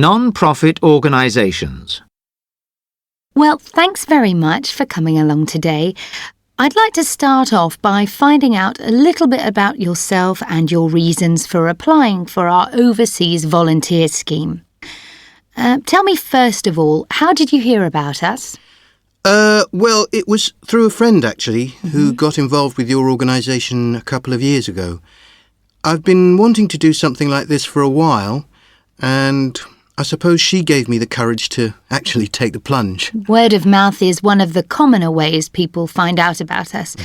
Non-profit organisations. Well, thanks very much for coming along today. I'd like to start off by finding out a little bit about yourself and your reasons for applying for our Overseas Volunteer Scheme. Tell me first of all, how did you hear about us? Well, it was through a friend, actually, who got involved with your organisation a couple of years ago. I've been wanting to do something like this for a while, and I suppose she gave me the courage to actually take the plunge. Word of mouth is one of the commoner ways people find out about us.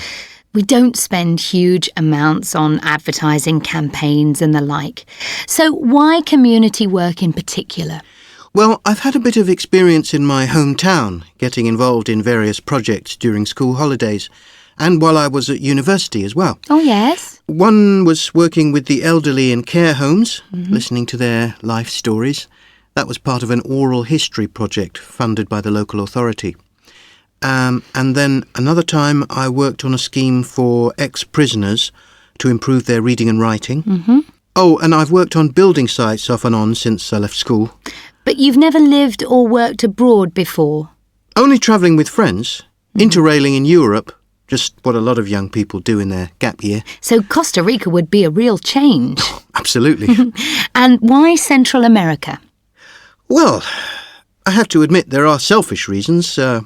We don't spend huge amounts on advertising campaigns and the like. So why community work in particular? Well, I've had a bit of experience in my hometown, getting involved in various projects during school holidays, and while I was at university as well. Oh, yes? One was working with the elderly in care homes, listening to their life stories. That was part of an oral history project funded by the local authority. And then another time I worked on a scheme for ex-prisoners to improve their reading and writing. Oh, and I've worked on building sites off and on since I left school. But you've never lived or worked abroad before? Only travelling with friends, interrailing in Europe, just what a lot of young people do in their gap year. So Costa Rica would be a real change. Absolutely. And why Central America? Well, I have to admit there are selfish reasons. I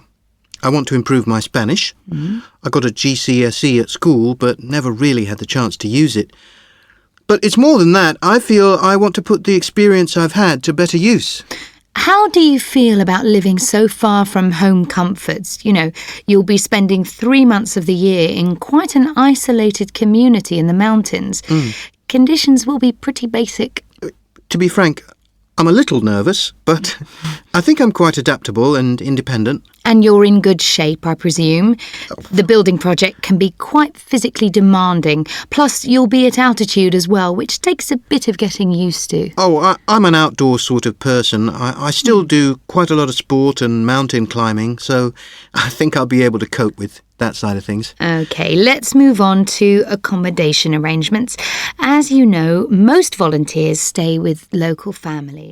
want to improve my Spanish. I got a GCSE at school, but never really had the chance to use it. But it's more than that. I feel I want to put the experience I've had to better use. How do you feel about living so far from home comforts? You know, you'll be spending 3 months of the year in quite an isolated community in the mountains. Conditions will be pretty basic. To be frank, I'm a little nervous, but I think I'm quite adaptable and independent. And you're in good shape, I presume. The building project can be quite physically demanding. Plus, you'll be at altitude as well, which takes a bit of getting used to. Oh, I'm an outdoor sort of person. I still do quite a lot of sport and mountain climbing, so I think I'll be able to cope with that side of things. OK, let's move on to accommodation arrangements. As you know, most volunteers stay with local families.